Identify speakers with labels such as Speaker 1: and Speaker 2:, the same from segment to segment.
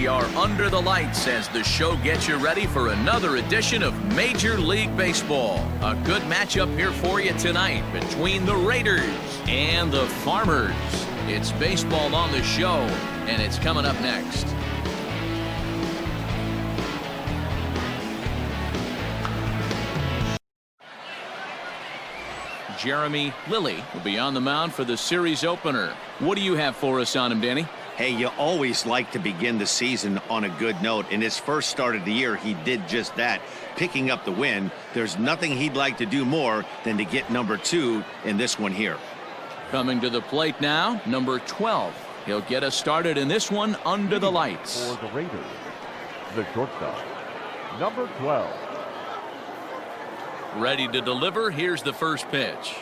Speaker 1: We are under the lights as the show gets you ready for another edition of Major League Baseball. A good matchup here for you tonight between the Raiders and the Farmers. It's baseball on the show, and it's coming up next. Jeremy Lilly will be on the mound for the series opener. What do you have for us on him, Danny?
Speaker 2: Hey, you always like to begin the season on a good note. In his first start of the year, he did just that, picking up the win. There's nothing he'd like to do more than to get number 2 in this one here.
Speaker 1: Coming to the plate now, number 12. He'll get us started in this one under the lights.
Speaker 3: For the Raiders, the shortstop, number 12.
Speaker 1: Ready to deliver. Here's the first pitch.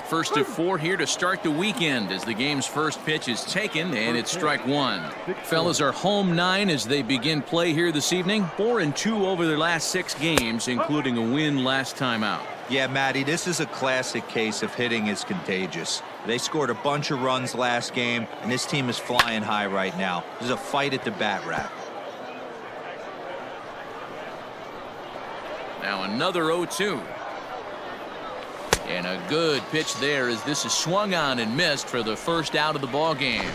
Speaker 1: First of 4 here to start the weekend as the game's first pitch is taken, and it's strike 1. Fellas are home 9 as they begin play here this evening. 4-2 over their last 6 games, including a win last time out.
Speaker 4: Yeah, Matty, this is a classic case of hitting is contagious. They scored a bunch of runs last game, and this team is flying high right now. There's a fight at the bat rack.
Speaker 1: Now another 0-2. And a good pitch there as this is swung on and missed for the first out of the ball game.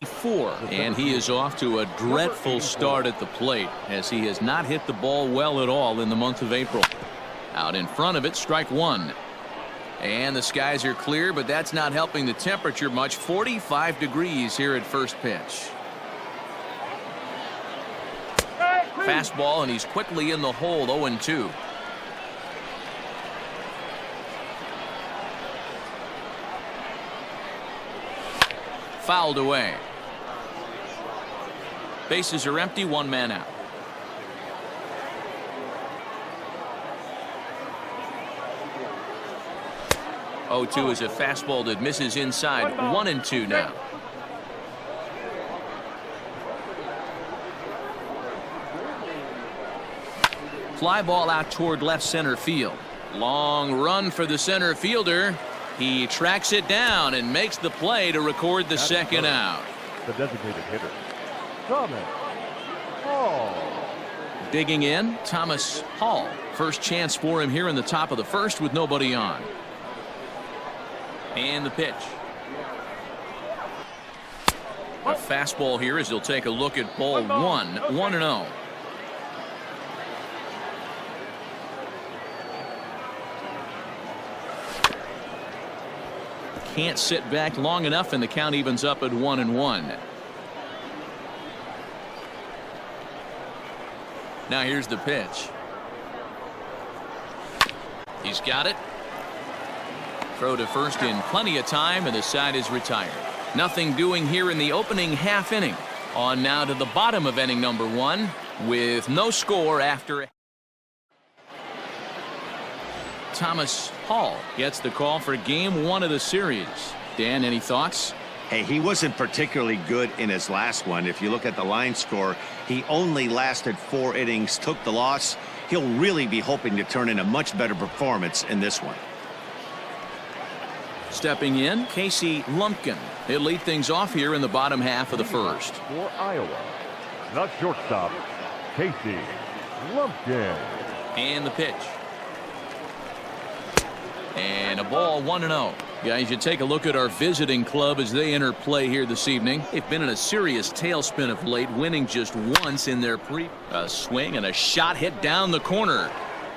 Speaker 1: 4, and he is off to a dreadful start at the plate as he has not hit the ball well at all in the month of April. Out in front of it, strike 1. And the skies are clear, but that's not helping the temperature much. 45 degrees here at first pitch. Fastball, and he's quickly in the hole. 0-2. Fouled away. Bases are empty, 1 man out. Oh, 2 is a fastball that misses inside. 1-2 now. Fly ball out toward left center field. Long run for the center fielder. He tracks it down and makes the play to record the second out.
Speaker 3: The designated hitter, Thomas Hall.
Speaker 1: Digging in, Thomas Hall. First chance for him here in the top of the first with nobody on. And the pitch. A fastball here as he'll take a look at ball 1. 1-0. Can't sit back long enough, and the count evens up at 1-1. Now here's the pitch. He's got it. Throw to first in plenty of time, and the side is retired. Nothing doing here in the opening half inning. On now to the bottom of inning number 1 with no score after. Thomas Hall gets the call for game 1 of the series. Dan, any thoughts?
Speaker 2: Hey, he wasn't particularly good in his last one. If you look at the line score, he only lasted 4 innings, took the loss. He'll really be hoping to turn in a much better performance in this one.
Speaker 1: Stepping in, Casey Lumpkin. He'll lead things off here in the bottom half of the first.
Speaker 3: For Iowa, the shortstop, Casey Lumpkin.
Speaker 1: And the pitch. And a ball, 1-0. Guys, you take a look at our visiting club as they enter play here this evening. They've been in a serious tailspin of late, winning just once in their a swing and a shot hit down the corner.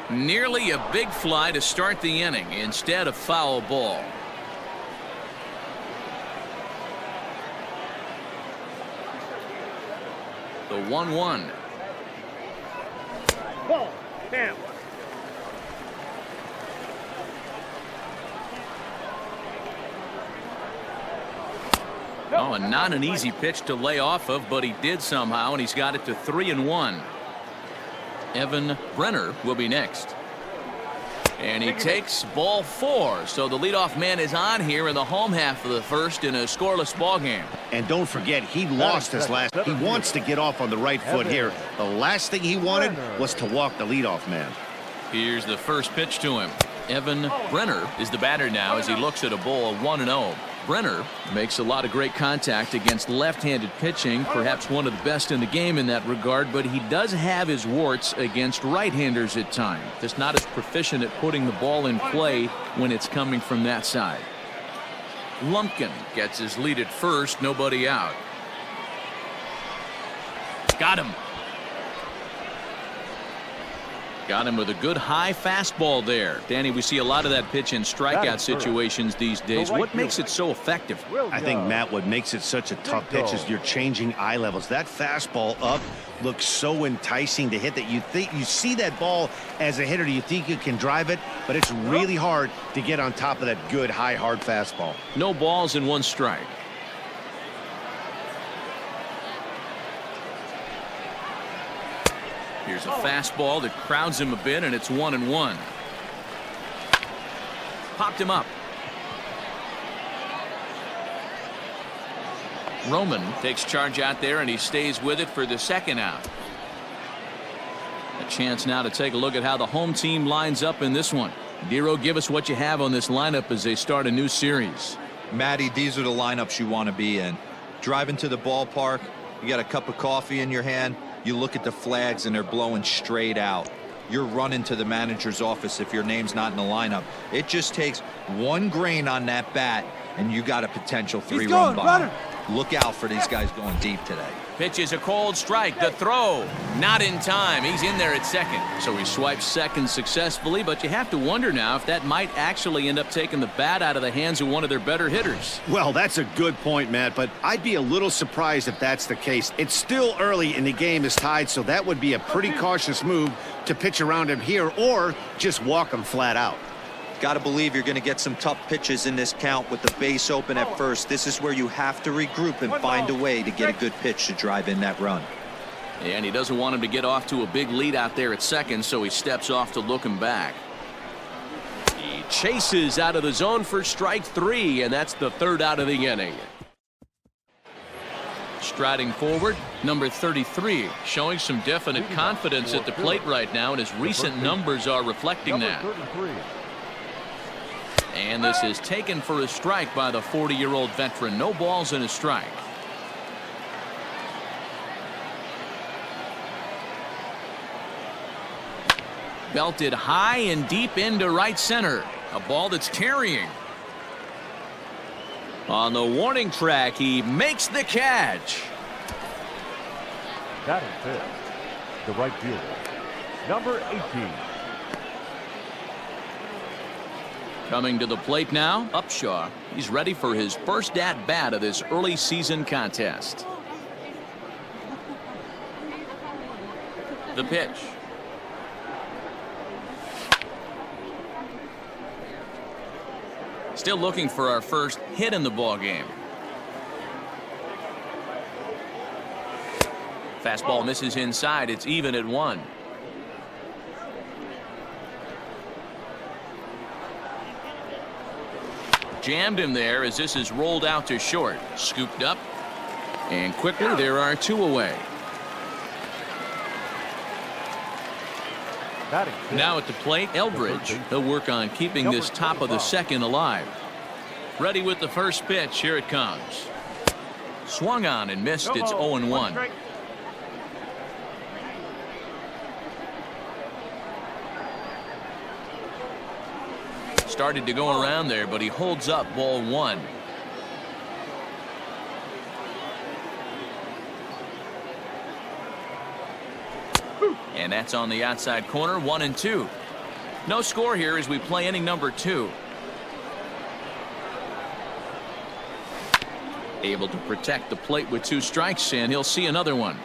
Speaker 1: Nearly a big fly to start the inning. Instead, a foul ball. The 1-1.
Speaker 3: Ball, Camp.
Speaker 1: Oh, and not an easy pitch to lay off of, but he did somehow, and he's got it to 3-1. Evan Brenner will be next. And he takes ball 4. So the leadoff man is on here in the home half of the first in a scoreless ball game.
Speaker 2: And don't forget, he lost his last. He wants to get off on the right foot here. The last thing he wanted was to walk the leadoff man.
Speaker 1: Here's the first pitch to him. Evan Brenner is the batter now as he looks at a ball 1-0. Brenner makes a lot of great contact against left-handed pitching, perhaps one of the best in the game in that regard, but he does have his warts against right-handers at times. Just not as proficient at putting the ball in play when it's coming from that side. Lumpkin gets his lead at first, nobody out. Got him. Got him with a good high fastball there. Danny, we see a lot of that pitch in strikeout situations these days. What makes it so effective?
Speaker 2: I think, Matt, what makes it such a tough pitch is you're changing eye levels. That fastball up looks so enticing to hit that you see that ball as a hitter, you think you can drive it, but it's really hard to get on top of that good high hard fastball.
Speaker 1: No balls and one strike. Here's a fastball that crowds him a bit, and it's 1-1. Popped him up. Roman takes charge out there, and he stays with it for the second out. A chance now to take a look at how the home team lines up in this one. Dero, give us what you have on this lineup as they start a new series.
Speaker 4: Matty, these are the lineups you want to be in. Driving to the ballpark, you got a cup of coffee in your hand. You look at the flags and they're blowing straight out. You're running to the manager's office if your name's not in the lineup. It just takes one grain on that bat and you got a potential 3-run bomb. Look out for these guys going deep today.
Speaker 1: Pitch is a cold strike. The throw not in time. He's in there at second. So he swipes second successfully, but you have to wonder now if that might actually end up taking the bat out of the hands of one of their better hitters.
Speaker 2: Well, that's a good point, Matt, but I'd be a little surprised if that's the case. It's still early and the game is tied, so that would be a pretty cautious move to pitch around him here or just walk him flat out.
Speaker 4: Got to believe you're going to get some tough pitches in this count with the base open at first. This is where you have to regroup and find a way to get a good pitch to drive in that run.
Speaker 1: And he doesn't want him to get off to a big lead out there at second, so he steps off to look him back. He chases out of the zone for strike 3, and that's the third out of the inning. Striding forward, number 33, showing some definite confidence at the plate right now, and his recent numbers are reflecting that. And this is taken for a strike by the 40-year-old veteran. No balls and a strike. Belted high and deep into right center. A ball that's carrying. On the warning track, he makes the catch.
Speaker 3: That is it. The right fielder, number 18.
Speaker 1: Coming to the plate now, Upshaw. He's ready for his first at-bat of this early season contest. The pitch. Still looking for our first hit in the ball game. Fastball misses inside. It's even at 1. Jammed him there as this is rolled out to short. Scooped up. And quickly there are 2 away. Now at the plate, Eldridge. He'll work on keeping this top of the second alive. Ready with the first pitch. Here it comes. Swung on and missed. It's 0-1. Started to go around there, but he holds up ball 1. And that's on the outside corner, 1-2. No score here as we play inning number 2. Able to protect the plate with 2 strikes, and he'll see another one.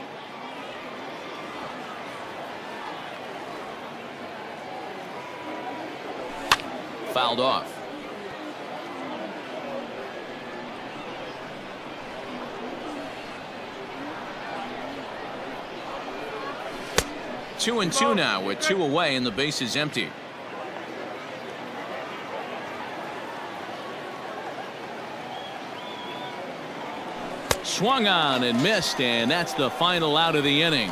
Speaker 1: Fouled off. Two and two now with 2 away and the base is empty. Swung on and missed, and that's the final out of the inning.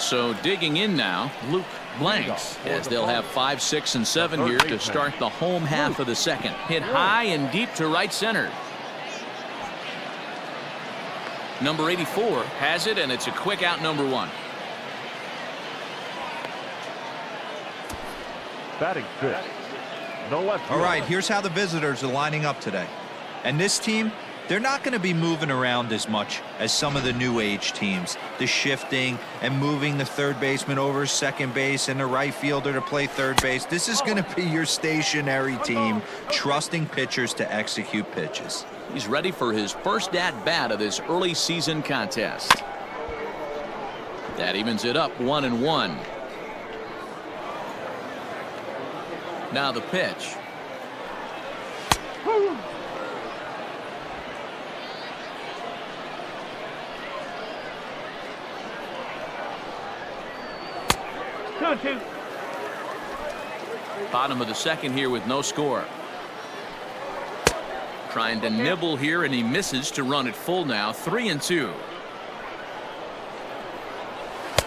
Speaker 1: So digging in now, Luke Blanks, as they'll have 5, 6, and 7 here to start the home half of the second. Hit high and deep to right center. Number 84 has it, and it's a quick out, number 1.
Speaker 3: Batting fifth. No left.
Speaker 4: All right, here's how the visitors are lining up today. And this team, they're not going to be moving around as much as some of the new age teams. The shifting and moving the third baseman over second base and the right fielder to play third base. This is going to be your stationary team, trusting pitchers to execute pitches.
Speaker 1: He's ready for his first at-bat of this early season contest. That evens it up 1-1. Now the pitch. Bottom of the second here with no score. Trying to nibble here, and he misses to run it full now. 3-2.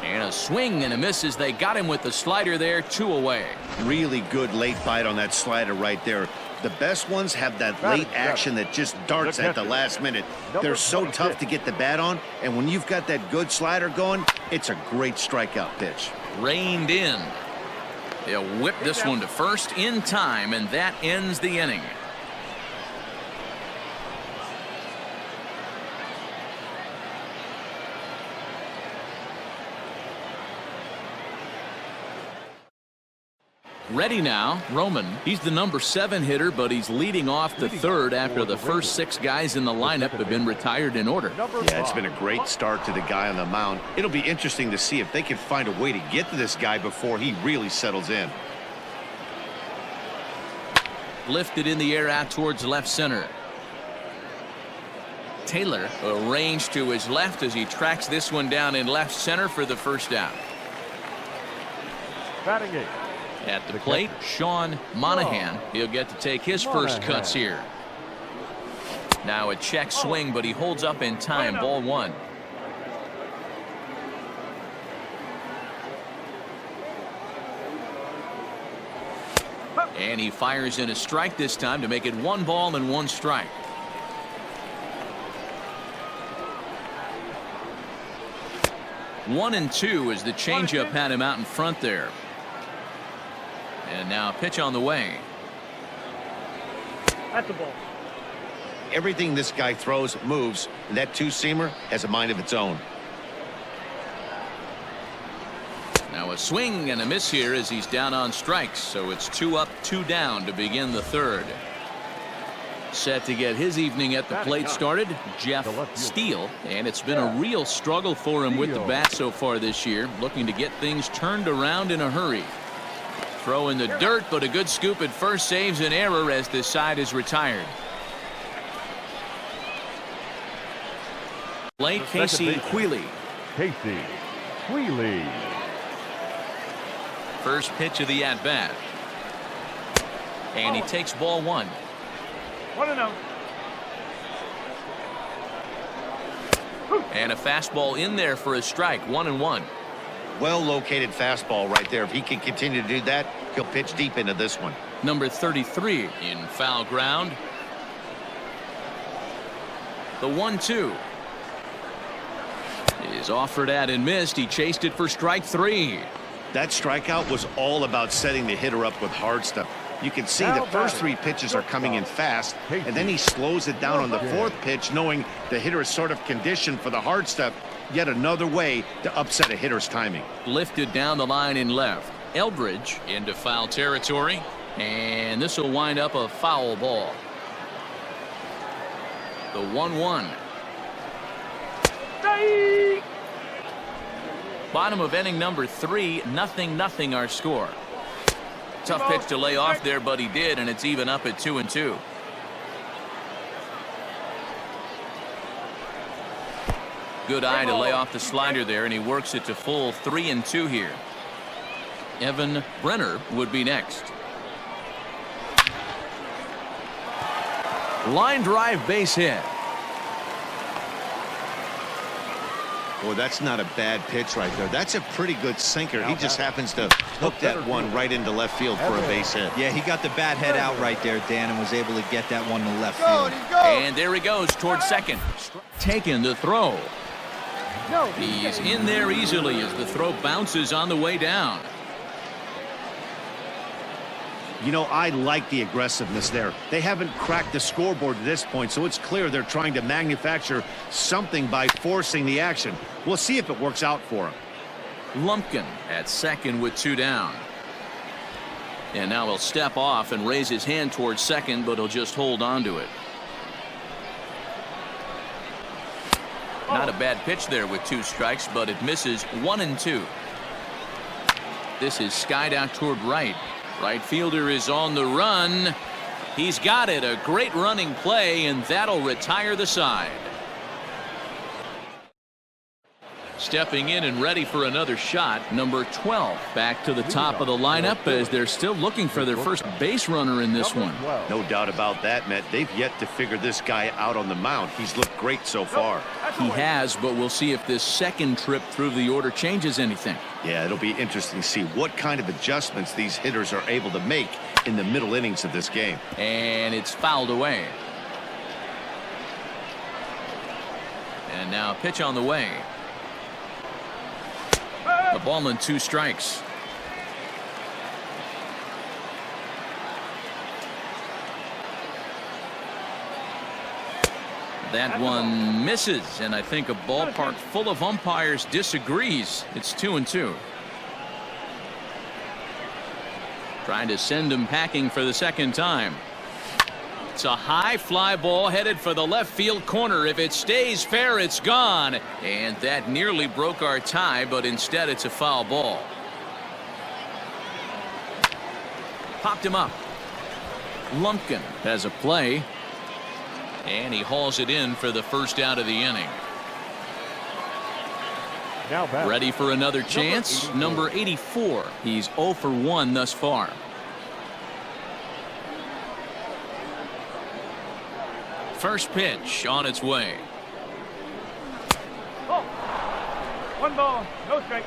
Speaker 1: And a swing and a miss as they got him with the slider there. 2 away.
Speaker 2: Really good late bite on that slider right there. The best ones have that late action that just darts at the last minute. They're so tough to get the bat on, and when you've got that good slider going, it's a great strikeout pitch.
Speaker 1: Reined in. They'll whip this one to first in time, and that ends the inning. Ready now, Roman. He's the number 7 hitter, but he's leading off the third after the first 6 guys in the lineup have been retired in order.
Speaker 2: Yeah, it's been a great start to the guy on the mound. It'll be interesting to see if they can find a way to get to this guy before he really settles in.
Speaker 1: Lifted in the air out towards left center. Taylor arranged to his left as he tracks this one down in left center for the first out.
Speaker 3: Batting 8.
Speaker 1: At the plate, Sean Monahan. He'll get to take his first cuts here. Now a check swing, but he holds up in time. Ball 1. And he fires in a strike this time to make it 1 ball and 1 strike. One and 2 as the changeup had him out in front there. And now a pitch on the way.
Speaker 5: That's the ball.
Speaker 2: Everything this guy throws moves, and that two-seamer has a mind of its own.
Speaker 1: Now a swing and a miss here as he's down on strikes, so it's 2 up, 2 down to begin the third. Set to get his evening at the plate started, Jeff Steele, and it's been a real struggle for him with the bat so far this year, looking to get things turned around in a hurry. Throw in the dirt, but a good scoop at first saves an error as this side is retired. Play Casey Queeley.
Speaker 3: Casey Queeley.
Speaker 1: First pitch of the at-bat. And he takes ball 1.
Speaker 5: 1-0.
Speaker 1: And a fastball in there for a strike. 1-1.
Speaker 2: Well-located fastball right there. If he can continue to do that, he'll pitch deep into this one.
Speaker 1: Number 33 in foul ground. The 1-2 is offered at and missed. He chased it for strike 3.
Speaker 2: That strikeout was all about setting the hitter up with hard stuff. You can see the first 3 pitches are coming in fast, and then he slows it down on the 4th pitch, knowing the hitter is sort of conditioned for the hard stuff. Yet another way to upset a hitter's timing.
Speaker 1: Lifted down the line in left. Eldridge into foul territory, and this will wind up a foul ball. The 1-1. Bottom of inning number 3, 0-0 our score. Tough pitch to lay off there, but he did, and it's even up at 2-2. Good eye to lay off the slider there, and he works it to full 3-2 here. Evan Brenner would be next. Line drive base hit.
Speaker 2: Well, that's not a bad pitch right there. That's a pretty good sinker. He just happens to hook that one right into left field for a base hit.
Speaker 4: Yeah, he got the bat head out right there, Dan, and was able to get that one to left field.
Speaker 1: And there he goes towards second. Taking the throw. He's in there easily as the throw bounces on the way down.
Speaker 2: You know, I like the aggressiveness there. They haven't cracked the scoreboard to this point, so it's clear they're trying to manufacture something by forcing the action. We'll see if it works out for him.
Speaker 1: Lumpkin at second with 2 down. And now he'll step off and raise his hand towards second, but he'll just hold on to it. Not a bad pitch there with 2 strikes, but it misses 1 and 2. This is skied out toward right. Right fielder is on the run. He's got it. A great running play, and that'll retire the side. Stepping in and ready for another shot, number 12 back to the top of the lineup as they're still looking for their first base runner in this one.
Speaker 2: No doubt about that, Matt. They've yet to figure this guy out on the mound. He's looked great so far.
Speaker 1: He has, but we'll see if this second trip through the order changes anything.
Speaker 2: Yeah, it'll be interesting to see what kind of adjustments these hitters are able to make in the middle innings of this game.
Speaker 1: And it's fouled away. And now a pitch on the way. The ball and 2 strikes. That one misses, and I think a ballpark full of umpires disagrees. It's 2 and 2. Trying to send him packing for the second time. It's a high fly ball headed for the left field corner. If it stays fair, it's gone. And that nearly broke our tie, but instead it's a foul ball. Popped him up. Lumpkin has a play. And he hauls it in for the first out of the inning.
Speaker 3: Now back.
Speaker 1: Ready for another chance. Number 84. He's 0 for 1 thus far. First pitch on its way.
Speaker 5: Oh. 1 ball, no strike.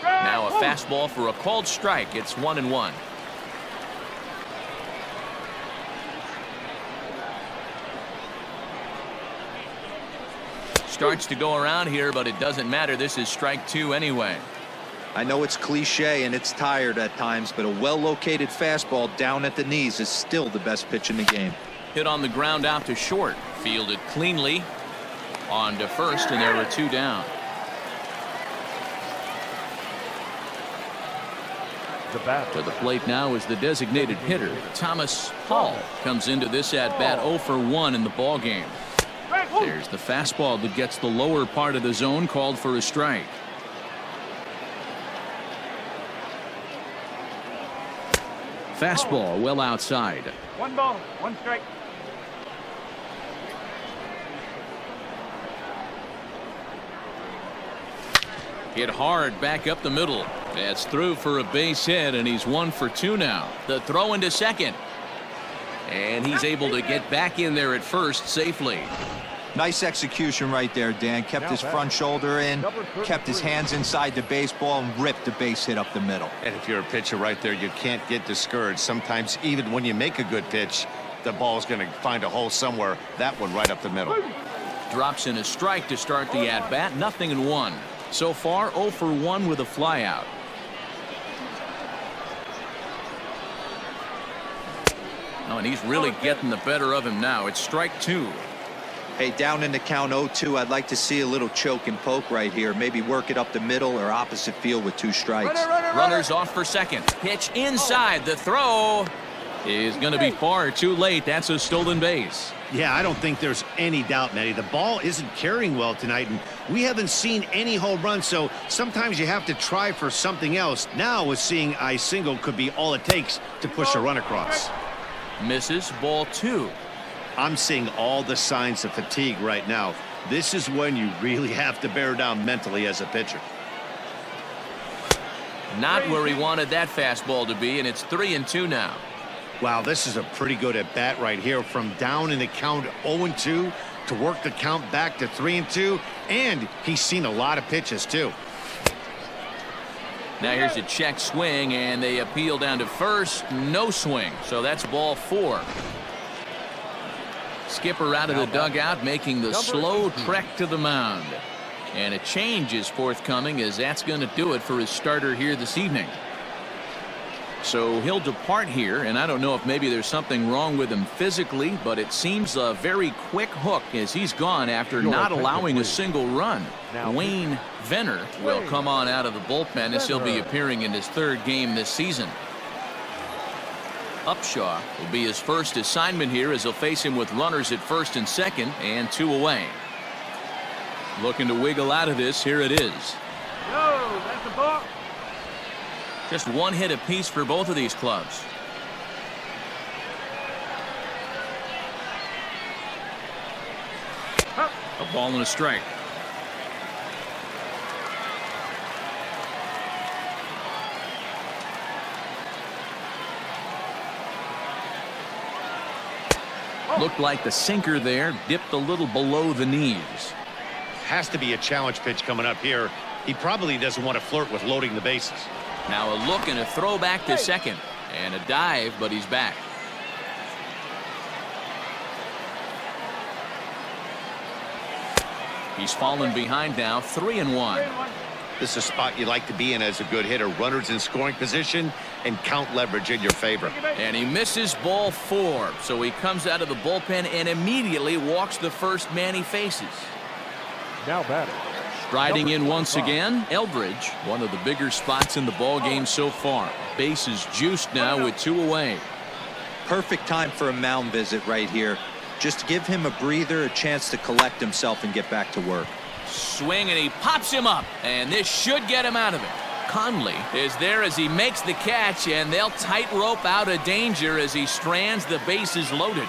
Speaker 1: Now a fastball for a called strike. It's 1 and 1. Starts to go around here, but it doesn't matter. This is strike 2 anyway.
Speaker 4: I know it's cliche and it's tired at times, but a well-located fastball down at the knees is still the best pitch in the game.
Speaker 1: Hit on the ground out to short. Fielded cleanly. On to first, and there were 2 down. To the plate now is the designated hitter. Thomas Hall comes into this at bat 0 for 1 in the ball game. There's the fastball that gets the lower part of the zone, called for a strike. Fastball well outside.
Speaker 5: 1 ball, 1 strike.
Speaker 1: Hit hard back up the middle. That's through for a base hit, and he's 1 for 2 now. The throw into second. And he's able to get back in there at first safely.
Speaker 4: Nice execution right there, Dan. Kept his front shoulder in, kept his hands inside the baseball, and ripped the base hit up the middle.
Speaker 2: And if you're a pitcher right there, you can't get discouraged. Sometimes even when you make a good pitch, the ball's going to find a hole somewhere. That one right up the middle.
Speaker 1: Drops in a strike to start the at-bat. 0-1. So far 0 for 1 with a flyout. Oh, and he's really getting the better of him now. It's strike 2.
Speaker 4: Hey, down in the count 0-2, I'd like to see a little choke and poke right here. Maybe work it up the middle or opposite field with 2 strikes.
Speaker 1: Runners off for second. Pitch inside. The throw is going to be far too late. That's a stolen base.
Speaker 2: Yeah, I don't think there's any doubt, Matty. The ball isn't carrying well tonight, and we haven't seen any home runs, so sometimes you have to try for something else. Now, with seeing I single could be all it takes to push a run across.
Speaker 1: Misses, ball 2.
Speaker 2: I'm seeing all the signs of fatigue right now. This is when you really have to bear down mentally as a pitcher.
Speaker 1: Not where he wanted that fastball to be, and it's 3-2 now.
Speaker 2: Wow, this is a pretty good at bat right here. From down in the count 0-2 to work the count back to 3-2, and he's seen a lot of pitches too.
Speaker 1: Now here's a check swing, and they appeal down to first. No swing, so that's ball 4. Skipper out of the dugout, making the slow trek to the mound. And a change is forthcoming, as that's going to do it for his starter here this evening. So he'll depart here, and I don't know if maybe there's something wrong with him physically, but it seems a very quick hook as he's gone after not allowing a single run. Wayne Venner will come on out of the bullpen as he'll be appearing in his 3rd game this season. Upshaw will be his first assignment here as he'll face him with runners at first and second and 2 away. Looking to wiggle out of this. Here it is.
Speaker 5: No, that's the ball.
Speaker 1: Just 1 hit apiece for both of these clubs. A ball and a strike. Looked like the sinker there dipped a little below the knees.
Speaker 2: Has to be a challenge pitch coming up here. He probably doesn't want to flirt with loading the bases.
Speaker 1: Now a look and a throw back to second, and a dive, but he's back. He's fallen behind now, 3-1.
Speaker 2: This is a spot you like to be in as a good hitter. Runners in scoring position and count leverage in your favor.
Speaker 1: And he misses ball 4, so he comes out of the bullpen and immediately walks the first man he faces.
Speaker 3: Now batting.
Speaker 1: Striding in once again, Eldridge, one of the bigger spots in the ball game so far. Bases juiced now with 2 away.
Speaker 4: Perfect time for a mound visit right here. Just give him a breather, a chance to collect himself and get back to work.
Speaker 1: Swing, and he pops him up, and this should get him out of it. Conley is there as he makes the catch, and they'll tightrope out of danger as he strands the bases loaded.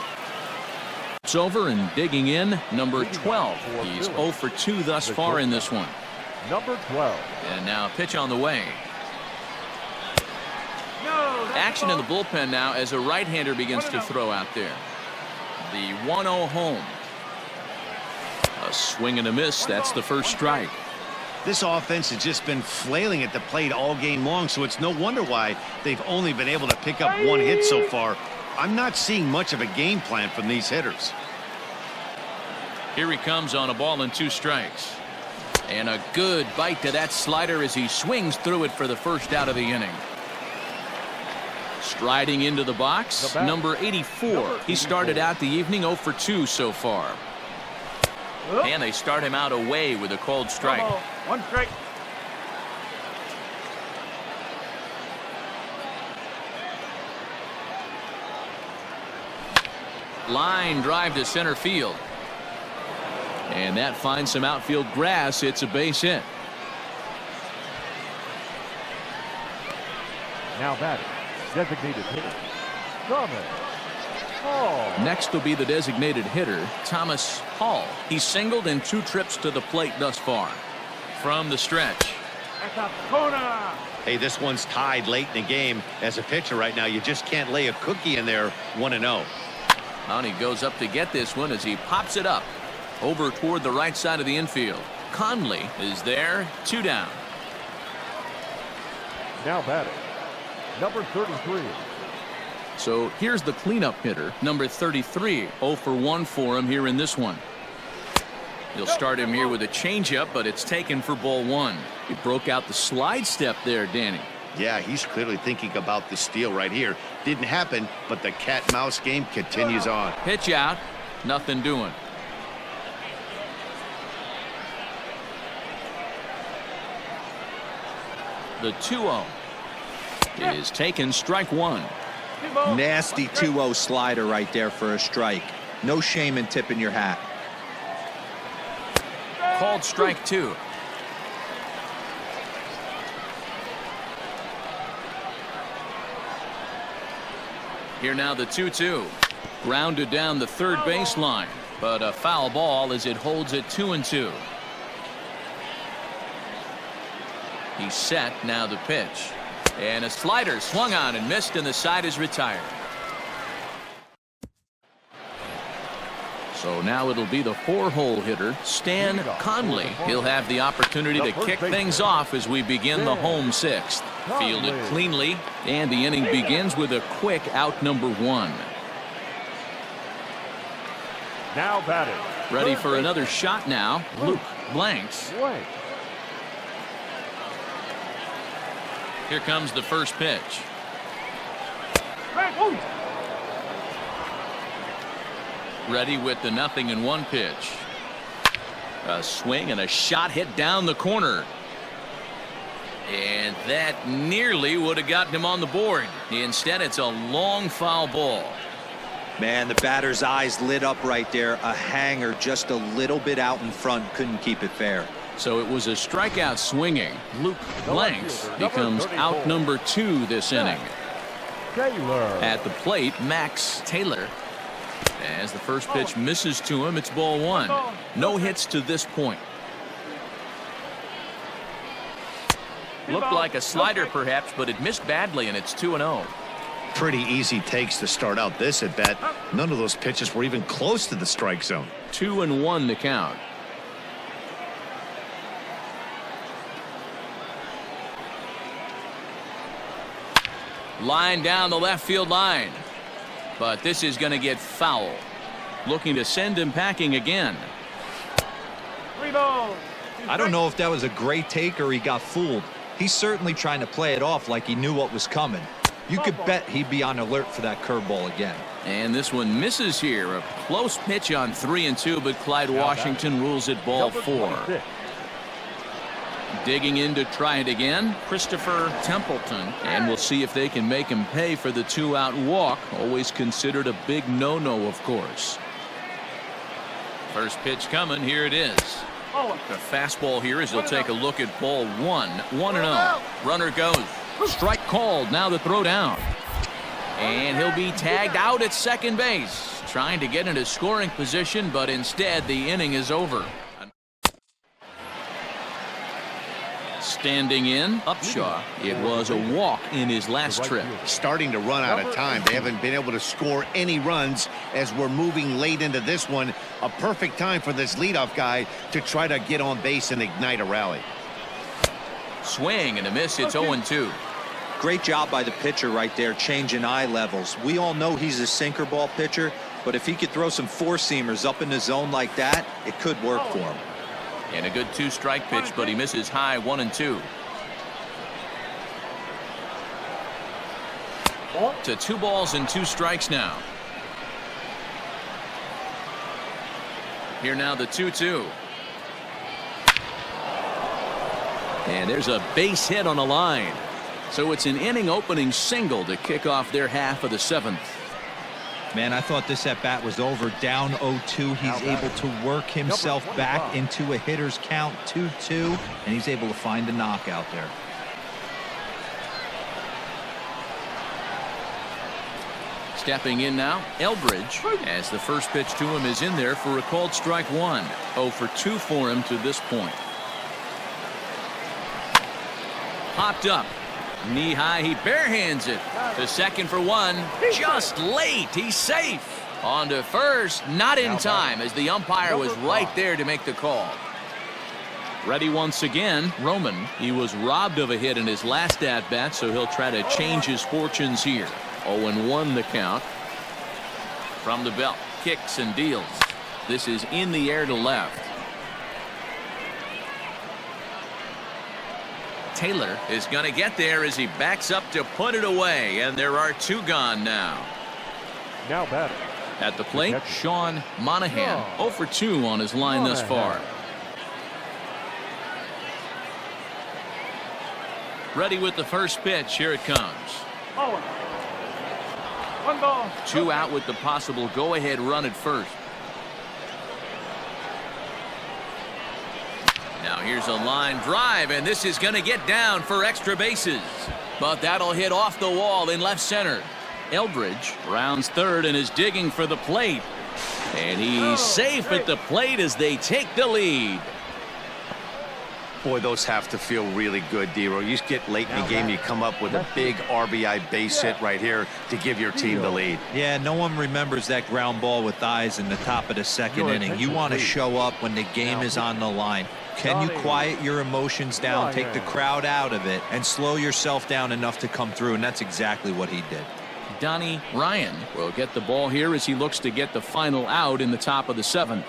Speaker 1: It's over and digging in, number 12. He's 0 for 2 thus far in this one.
Speaker 3: Number 12.
Speaker 1: And now a pitch on the way. Action in the bullpen now as a right-hander begins to throw out there. The 1-0 home. A swing and a miss. That's the first strike.
Speaker 2: This offense has just been flailing at the plate all game long, so it's no wonder why they've only been able to pick up 1 hit so far. I'm not seeing much of a game plan from these hitters.
Speaker 1: Here he comes on a ball and 2 strikes. And a good bite to that slider as he swings through it for the first out of the inning. Striding into the box, number 84. He started out the evening 0 for 2 so far. And they start him out away with a called strike.
Speaker 5: 1 strike.
Speaker 1: Line drive to center field. And that finds some outfield grass. It's a base hit.
Speaker 3: Now batting. Designated hitter. Thomas Hall.
Speaker 1: Next will be the designated hitter, Thomas Hall. He's singled in 2 trips to the plate thus far. From the stretch.
Speaker 5: That's a corner.
Speaker 2: Hey, this one's tied late in the game. As a pitcher right now, you just can't lay a cookie in there 1-0.
Speaker 1: And he goes up to get this one as he pops it up over toward the right side of the infield. Conley is there, 2 down.
Speaker 3: Now batting. Number 33.
Speaker 1: So here's the cleanup hitter, number 33. 0 for 1 for him here in this one. He'll start him here with a changeup, but it's taken for ball 1. He broke out the slide step there, Danny.
Speaker 2: Yeah, he's clearly thinking about the steal right here. Didn't happen, but the cat-mouse game continues on.
Speaker 1: Pitch out, nothing doing. The 2-0 is taken, strike 1.
Speaker 4: Nasty 2-0 slider right there for a strike. No shame in tipping your hat.
Speaker 1: Called strike 2. Here now the 2-2. Grounded down the third baseline, but a foul ball as it holds it 2-2. He's set, now the pitch. And a slider swung on and missed, and the side is retired. So now it'll be the 4-hole hitter, Stan Conley. He'll have the opportunity to kick things off as we begin the home 6th. Fielded cleanly, and the inning begins with a quick out number 1.
Speaker 3: Now batting.
Speaker 1: Ready for another shot now. Luke Blanks. Here comes the first pitch. Ready with the 0-1 pitch. A swing and a shot hit down the corner. And that nearly would have gotten him on the board. Instead, it's a long foul ball.
Speaker 4: Man, the batter's eyes lit up right there. A hanger just a little bit out in front. Couldn't keep it fair.
Speaker 1: So it was a strikeout swinging. Luke Blanks becomes out number 2 this inning.
Speaker 3: Taylor.
Speaker 1: At the plate, Max Taylor. As the first pitch misses to him, it's ball 1. No hits to this point. Looked like a slider perhaps, but it missed badly, and it's 2-0.
Speaker 2: Pretty easy takes to start out this at bat. None of those pitches were even close to the strike zone.
Speaker 1: 2-1 the count. Line down the left field line. But this is going to get foul. Looking to send him packing again.
Speaker 5: 3 balls.
Speaker 4: I don't know if that was a great take or he got fooled. He's certainly trying to play it off like he knew what was coming. You could bet he'd be on alert for that curveball again.
Speaker 1: And this one misses here. A close pitch on 3-2, but Clyde Washington rules it ball 4. Digging in to try it again, Christopher Templeton. And we'll see if they can make him pay for the 2-out walk. Always considered a big no-no, of course. First pitch coming. Here it is. The fastball here as he'll take a look at ball 1. 1-0. Runner goes. Strike called. Now the throw down. And he'll be tagged out at second base. Trying to get into scoring position, but instead the inning is over. Standing in, Upshaw. It was a walk in his last trip.
Speaker 2: Starting to run out of time. They haven't been able to score any runs as we're moving late into this one. A perfect time for this leadoff guy to try to get on base and ignite a rally.
Speaker 1: Swing and a miss. It's 0-2.
Speaker 4: Great job by the pitcher right there, changing eye levels. We all know he's a sinker ball pitcher, but if he could throw some 4-seamers up in the zone like that, it could work for him.
Speaker 1: And a good 2-strike pitch, but he misses high. 1-2. To 2 balls and 2 strikes now. Here now the 2-2. And there's a base hit on a line. So it's an inning opening single to kick off their half of the 7th.
Speaker 4: Man, I thought this at bat was over. Down 0-2. He's able to work himself back into a hitter's count. 2-2, and he's able to find a knockout there.
Speaker 1: Stepping in now, Eldridge, as the first pitch to him is in there for a called strike 1. 0 for 2 for him to this point. Popped up. Knee high, he barehands it to second for 1. Just late. He's safe. On to first, not in time as the umpire was right there to make the call. Ready once again, Roman. He was robbed of a hit in his last at bat, so he'll try to change his fortunes here. 0-1 the count. From the belt, kicks and deals. This is in the air to left. Taylor is going to get there as he backs up to put it away, and there are 2 gone now.
Speaker 3: Now batting.
Speaker 1: At the plate, Sean Monahan. 0 for 2 on his line thus far. Ready with the first pitch. Here it comes.
Speaker 5: 1 ball.
Speaker 1: 2 out with the possible go-ahead run at first. Now here's a line drive, and this is going to get down for extra bases. But that'll hit off the wall in left center. Eldridge rounds third and is digging for the plate. And he's safe at the plate as they take the lead.
Speaker 2: Boy, those have to feel really good, D-Row. You get late in the game, you come up with a big RBI base hit right here to give your team the lead.
Speaker 4: Yeah, no one remembers that ground ball with eyes in the top of the second inning. You want to show up when the game is on the line. Can you quiet your emotions down, take the crowd out of it, and slow yourself down enough to come through? And that's exactly what he did.
Speaker 1: Donnie Ryan will get the ball here as he looks to get the final out in the top of the 7th.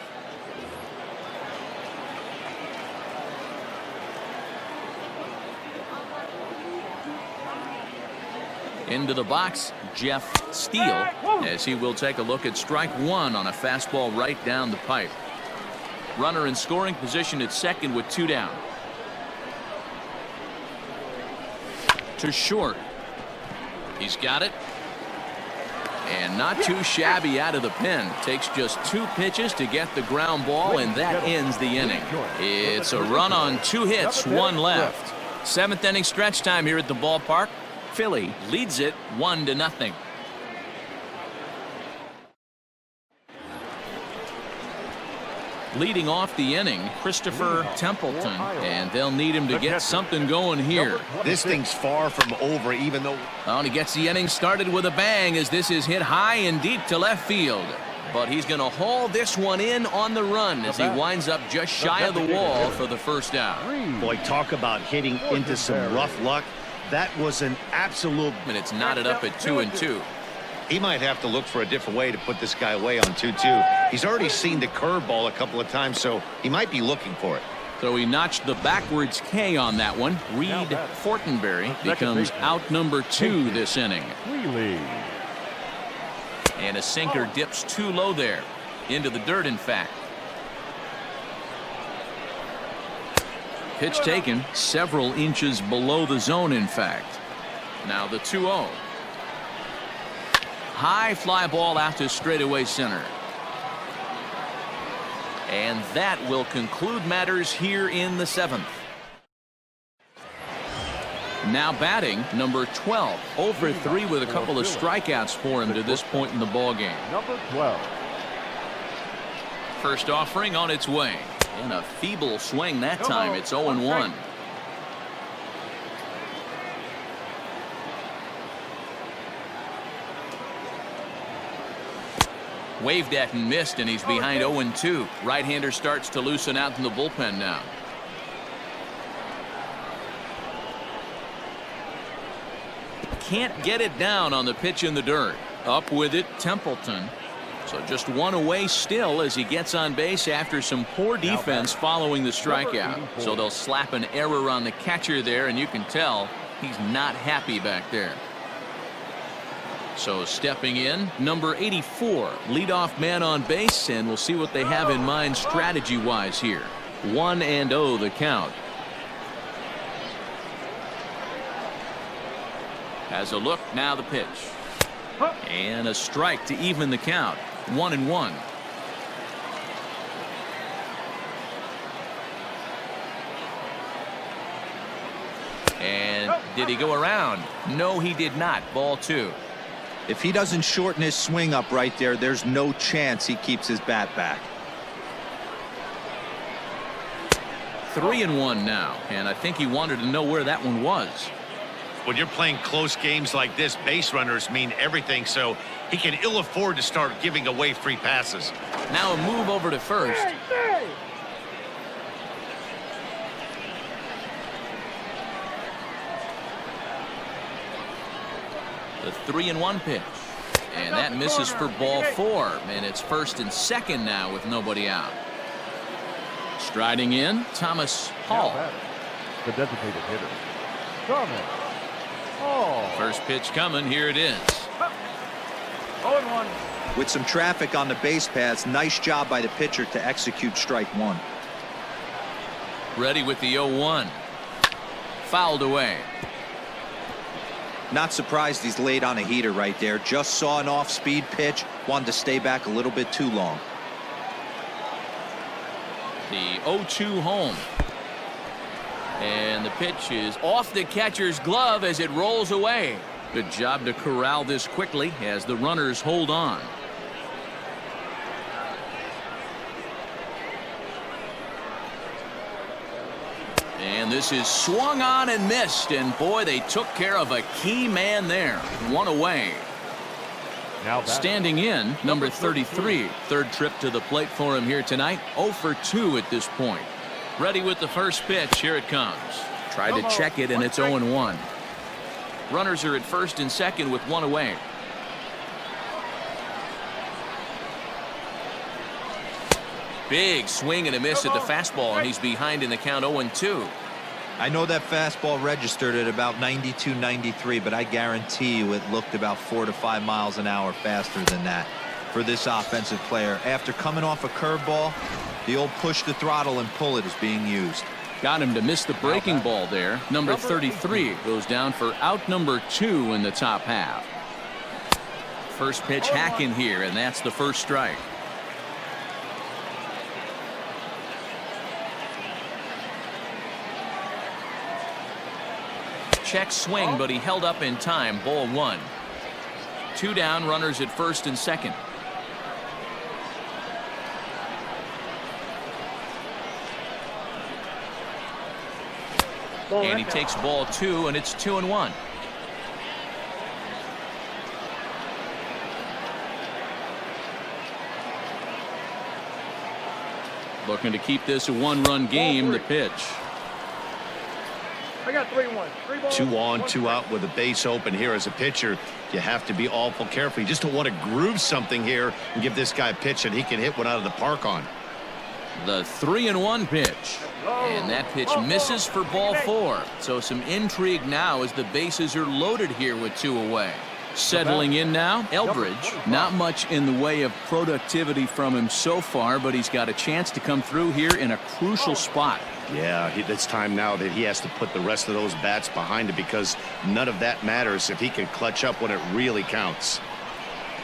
Speaker 1: Into the box, Jeff Steele, as he will take a look at strike 1 on a fastball right down the pipe. Runner in scoring position at second with 2 down. To short. He's got it. And not too shabby out of the pen. Takes just 2 pitches to get the ground ball, and that ends the inning. It's a run on 2 hits, 1 left. 7th inning stretch time here at the ballpark. Philly leads it 1-0. Leading off the inning, Christopher Templeton, and they'll need him to get something going here.
Speaker 2: This thing's far from over, even though...
Speaker 1: Oh, and he gets the inning started with a bang as this is hit high and deep to left field. But he's going to haul this one in on the run as he winds up just shy of the wall for the first out.
Speaker 2: Boy, talk about hitting into some rough luck. That was an absolute...
Speaker 1: And it's knotted up at 2-2.
Speaker 2: He might have to look for a different way to put this guy away on 2-2. He's already seen the curveball a couple of times, so he might be looking for it.
Speaker 1: So he notched the backwards K on that one. Reed Fortenberry becomes out number 2 this inning. And a sinker dips too low there. Into the dirt, in fact. Pitch taken several inches below the zone, in fact. Now the 2-0. High fly ball out to straightaway center. And that will conclude matters here in the 7th. Now batting, number 12. Over 3 with a couple of strikeouts for him to this point in the ballgame.
Speaker 3: Number 12.
Speaker 1: First offering on its way. And a feeble swing that time. It's 0-1. Waved at and missed, and he's behind 0-2. Right-hander starts to loosen out in the bullpen now. Can't get it down on the pitch in the dirt. Up with it, Templeton. So just 1 away still as he gets on base after some poor defense following the strikeout. So they'll slap an error on the catcher there, and you can tell he's not happy back there. So stepping in, number 84, leadoff man on base, and we'll see what they have in mind strategy-wise here. 1-0 the count. Has a look, now the pitch. And a strike to even the count. 1-1. And did he go around? No, he did not. Ball 2.
Speaker 4: If he doesn't shorten his swing up right there, there's no chance he keeps his bat back.
Speaker 1: 3-1 now, and I think he wanted to know where that one was.
Speaker 2: When you're playing close games like this, base runners mean everything, so he can ill afford to start giving away free passes.
Speaker 1: Now a move over to first. The 3-1 pitch, and that misses for ball 4, and it's first and second now with nobody out. Striding in, Thomas Hall.
Speaker 3: The designated hitter, Thomas Hall.
Speaker 1: First pitch coming. Here it is.
Speaker 5: 0-1.
Speaker 4: With some traffic on the base paths, nice job by the pitcher to execute strike 1.
Speaker 1: Ready with the 0-1. Fouled away.
Speaker 4: Not surprised he's laid on a heater right there. Just saw an off-speed pitch. Wanted to stay back a little bit too long.
Speaker 1: The 0-2 home. And the pitch is off the catcher's glove as it rolls away. Good job to corral this quickly as the runners hold on. And this is swung on and missed. And boy, they took care of a key man there. One away.
Speaker 3: Now batting.
Speaker 1: Standing in, number 33. Third trip to the plate for him here tonight. 0 for 2 at this point. Ready with the first pitch. Here it comes. Tried to check it, and it's 0-1. Runners are at first and second with one away. Big swing and a miss at the fastball, and he's behind in the count 0-2.
Speaker 4: I know that fastball registered at about 92, 93, but I guarantee you it looked about 4 to 5 miles an hour faster than that for this offensive player. After coming off a curveball, the old push the throttle and pull it is being used.
Speaker 1: Got him to miss the breaking ball there. Number 33 goes down for out number 2 in the top half. First pitch hacking here, and that's the first strike. Check swing, but he held up in time. Ball 1. 2 down, runners at first and second. And he takes ball 2, and it's 2-1. Looking to keep this a 1-run game. The pitch.
Speaker 5: I got 3-1. 3 balls,
Speaker 2: 2 on,
Speaker 5: 1
Speaker 2: 2
Speaker 5: strike.
Speaker 2: out with a base open here. As a pitcher, you have to be awful careful. You just don't want to groove something here and give this guy a pitch that he can hit one out of the park on.
Speaker 1: The 3-1 pitch. And that pitch misses for ball 4. So some intrigue now as the bases are loaded here with 2 away. Settling in now, Eldridge. Not much in the way of productivity from him so far, but he's got a chance to come through here in a crucial spot.
Speaker 2: Yeah, it's time now that he has to put the rest of those bats behind it, because none of that matters if he can clutch up when it really counts.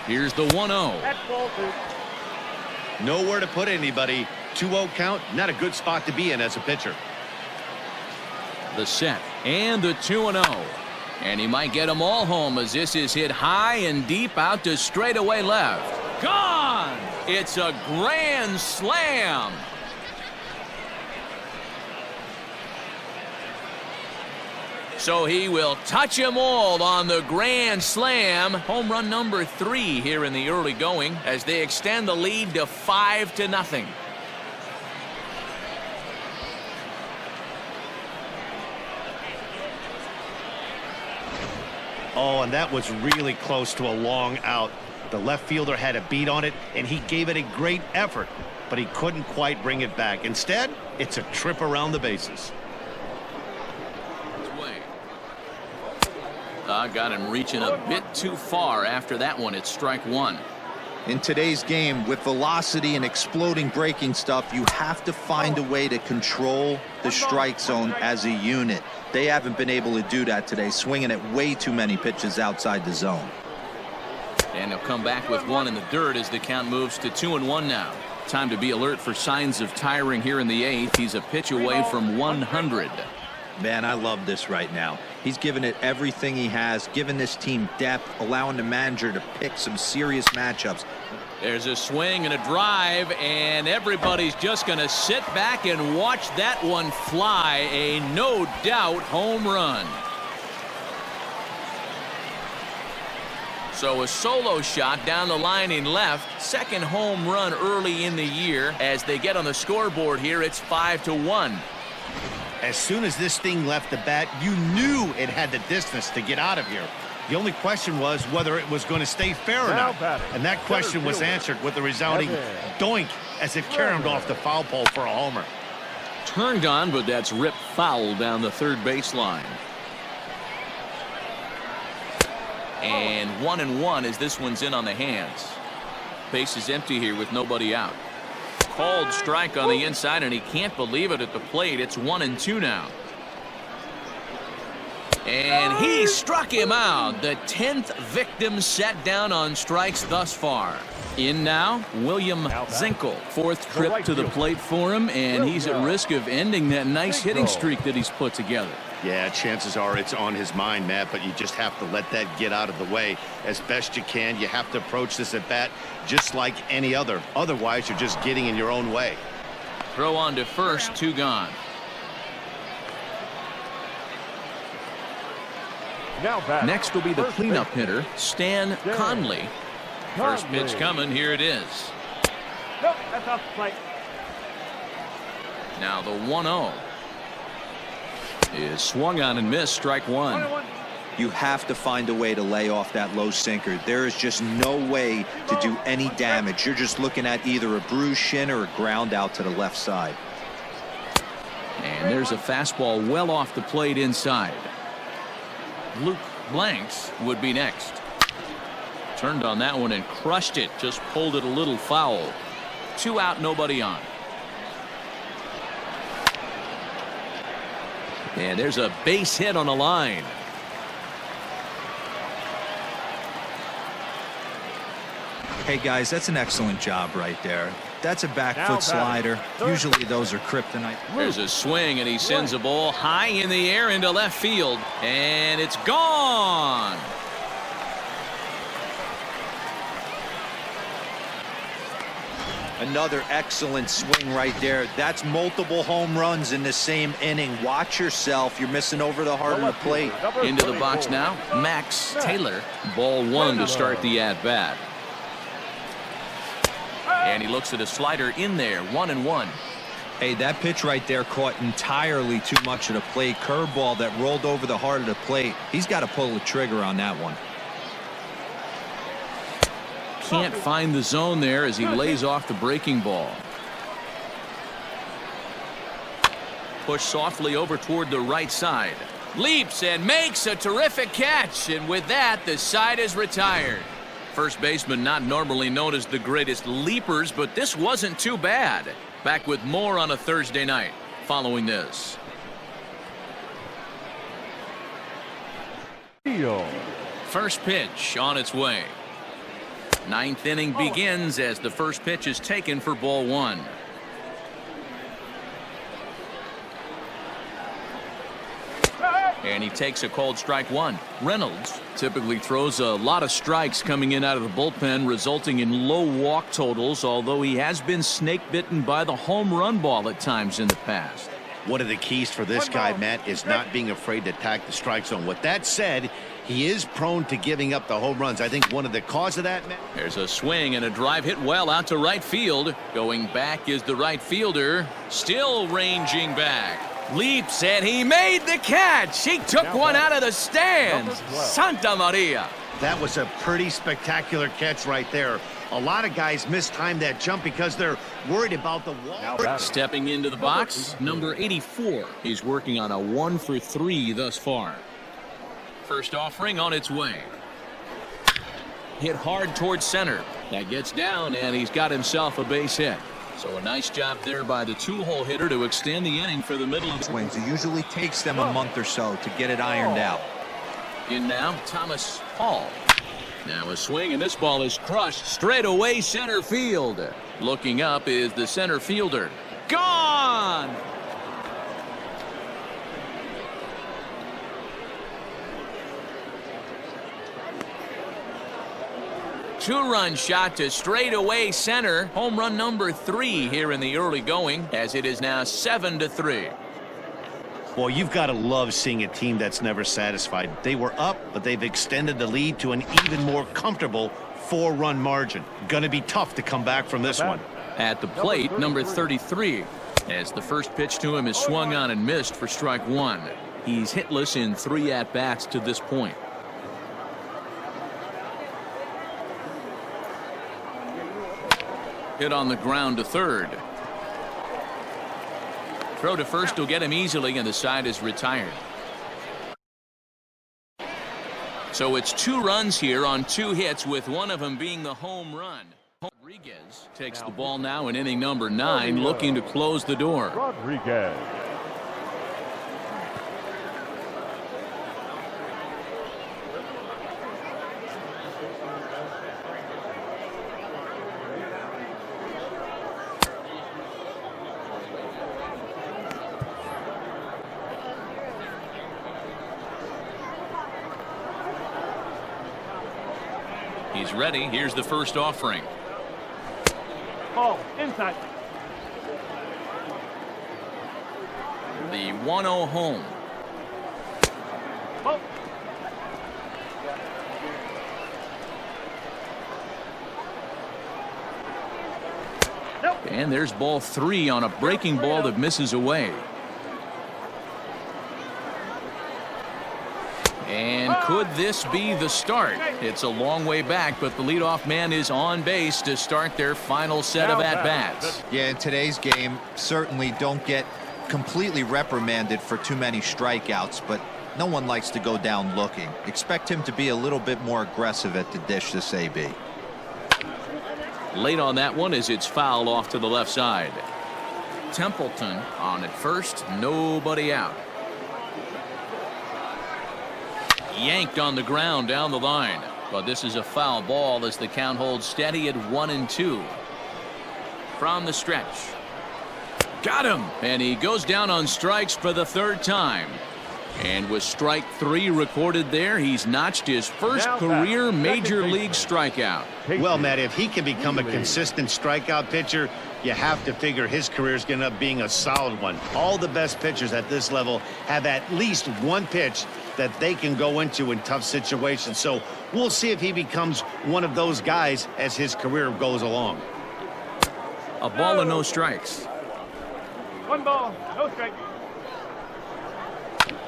Speaker 1: Here's the 1-0.
Speaker 5: That's ball 2.
Speaker 2: Nowhere to put anybody. 2-0 count, not a good spot to be in as a pitcher.
Speaker 1: The set and the 2-0. And he might get them all home as this is hit high and deep out to straightaway left. Gone! It's a grand slam. So he will touch them all on the grand slam. Home run number 3 here in the early going as they extend the lead to 5-0.
Speaker 2: Oh, and that was really close to a long out. The left fielder had a beat on it, and he gave it a great effort, but he couldn't quite bring it back. Instead, it's a trip around the bases.
Speaker 1: Got him reaching a bit too far after that one. It's strike 1.
Speaker 4: In today's game, with velocity and exploding breaking stuff, you have to find a way to control the strike zone as a unit. They haven't been able to do that today, swinging at way too many pitches outside the zone.
Speaker 1: And he'll come back with 1 in the dirt as the count moves to 2-1 now. Time to be alert for signs of tiring here in the 8th. He's a pitch away from 100.
Speaker 4: Man, I love this right now. He's given it everything he has, given this team depth, allowing the manager to pick some serious matchups.
Speaker 1: There's a swing and a drive, and everybody's just going to sit back and watch that one fly. A no doubt home run. So a solo shot down the line in left. Second home run early in the year. As they get on the scoreboard here, it's 5-1.
Speaker 2: As soon as this thing left the bat, you knew it had the distance to get out of here. The only question was whether it was going to stay fair or not. And that question was answered with the resounding doink as it caromed off the foul pole for a homer.
Speaker 1: Turned on, but that's ripped foul down the third baseline. And 1-1 as this one's in on the hands. Base is empty here with nobody out. Called strike on the inside, and he can't believe it at the plate. It's 1-2 now. And he struck him out. The 10th victim set down on strikes thus far. In now, William Zinkel. 4th trip to the plate for him, and he's at risk of ending that nice hitting streak that he's put together.
Speaker 2: Yeah, chances are it's on his mind, Matt, but you just have to let that get out of the way as best you can. You have to approach this at bat just like any other. Otherwise, you're just getting in your own way.
Speaker 1: Throw on to first, 2 gone.
Speaker 3: Now back.
Speaker 1: Next will be the
Speaker 3: First
Speaker 1: cleanup
Speaker 3: baseman,
Speaker 1: hitter, Stan Conley. First pitch coming. Here it is.
Speaker 5: Nope, that's off the plate.
Speaker 1: Now the 1-0 is swung on and missed. Strike one.
Speaker 5: 1-1.
Speaker 4: You have to find a way to lay off that low sinker. There is just no way to do any damage. You're just looking at either a bruised shin or a ground out to the left side.
Speaker 1: And there's a fastball well off the plate inside. Luke Blanks would be next. Turned on that one and crushed it. Just pulled it a little foul. 2 out, nobody on. And there's a base hit on the line.
Speaker 4: Hey guys, that's an excellent job right there. That's a back
Speaker 5: Now
Speaker 4: foot slider.
Speaker 5: Third.
Speaker 4: Usually those are kryptonite.
Speaker 1: There's a swing, and he sends a ball high in the air into left field, and it's gone.
Speaker 4: Another excellent swing right there. That's multiple home runs in the same inning. Watch yourself. You're missing over the heart of the plate.
Speaker 1: Into the box now, Max Taylor. Ball 1 to start the at-bat. And he looks at a slider in there, 1-1.
Speaker 4: Hey, that pitch right there caught entirely too much of the plate. Curveball that rolled over the heart of the plate. He's got to pull the trigger on that one.
Speaker 1: Can't find the zone there as he lays off the breaking ball. Push softly over toward the right side. Leaps and makes a terrific catch, and with that, the side is retired. First baseman not normally known as the greatest leapers, but this wasn't too bad. Back with more on a Thursday night following this. First pitch on its way. Ninth inning begins as the first pitch is taken for ball 1. And he takes a called strike 1. Reynolds typically throws a lot of strikes coming in out of the bullpen, resulting in low walk totals, although he has been snake bitten by the home run ball at times in the past.
Speaker 2: One of the keys for this guy, Matt, is not being afraid to attack the strike zone. With that said, he is prone to giving up the home runs. I think one of the cause of that, Matt.
Speaker 1: There's a swing and a drive hit well out to right field. Going back is the right fielder. Still ranging back. Leaps, and he made the catch. He took one out of the stands. Santa Maria.
Speaker 2: That was a pretty spectacular catch right there. A lot of guys mistime that jump because they're worried about the wall.
Speaker 1: Stepping into the box, number 84. He's working on a 1-for-3 thus far. First offering on its way. Hit hard towards center. That gets down, and he's got himself a base hit. So a nice job there by the 2-hole hitter to extend the inning for the middle of the
Speaker 4: Swings. It usually takes them a month or so to get it ironed out.
Speaker 1: In now, Thomas Hall. Now a swing, and this ball is crushed straight away center field. Looking up is the center fielder. Gone! Two-run shot to straightaway center. Home run number 3 here in the early going, as it is now 7-3.
Speaker 2: Well, you've got to love seeing a team that's never satisfied. They were up, but they've extended the lead to an even more comfortable 4-run margin. Going to be tough to come back from this one.
Speaker 1: At the plate, number 33, as the first pitch to him is swung on and missed for strike 1. He's hitless in 3 at-bats to this point. Hit on the ground to third. Throw to first will get him easily, and the side is retired. So it's 2 runs here on 2 hits, with one of them being the home run. Rodriguez takes the ball now in inning number 9, looking to close the door.
Speaker 3: Rodriguez.
Speaker 1: He's ready. Here's the first offering.
Speaker 5: Ball inside.
Speaker 1: The 1-0 home.
Speaker 5: Ball.
Speaker 1: And there's ball 3 on a breaking ball that misses away. And could this be the start? It's a long way back, but the leadoff man is on base to start their final set of at-bats.
Speaker 4: Yeah, in today's game, certainly don't get completely reprimanded for too many strikeouts, but no one likes to go down looking. Expect him to be a little bit more aggressive at the dish this AB.
Speaker 1: Late on that one as it's fouled off to the left side. Templeton on at first, nobody out. Yanked on the ground down the line, but this is a foul ball as the count holds steady at 1-2. From the stretch, got him, and he goes down on strikes for the 3rd time. And with strike 3 recorded there, he's notched his first career major league strikeout.
Speaker 2: Well, Matt, if he can become a consistent strikeout pitcher, you have to figure his career is going to end up being a solid one. All the best pitchers at this level have at least one pitch that they can go into in tough situations. So we'll see if he becomes one of those guys as his career goes along.
Speaker 1: A ball and no strikes.
Speaker 5: 1 ball, no strike.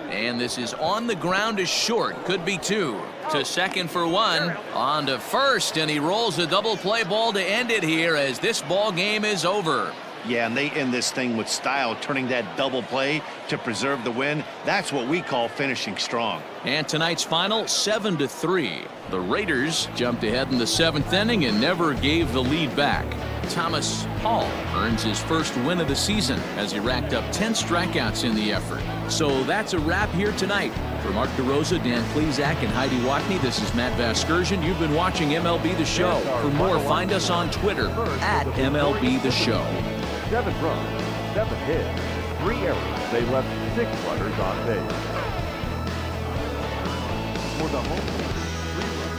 Speaker 1: And this is on the ground is short. Could be 2. To second for 1. On to first, and he rolls a double play ball to end it here as this ball game is over.
Speaker 2: Yeah, and they end this thing with style, turning that double play to preserve the win. That's what we call finishing strong.
Speaker 1: And tonight's final, 7-3. The Raiders jumped ahead in the 7th inning and never gave the lead back. Thomas Hall earns his first win of the season as he racked up 10 strikeouts in the effort. So that's a wrap here tonight. For Mark DeRosa, Dan Plesac, and Heidi Watney, this is Matt Vasgersian. You've been watching MLB The Show. For more, find us on Twitter at MLB The Show.
Speaker 3: 7 runs, 7 hits, 3 errors. They left 6 runners on base. For the home team, 3 runs.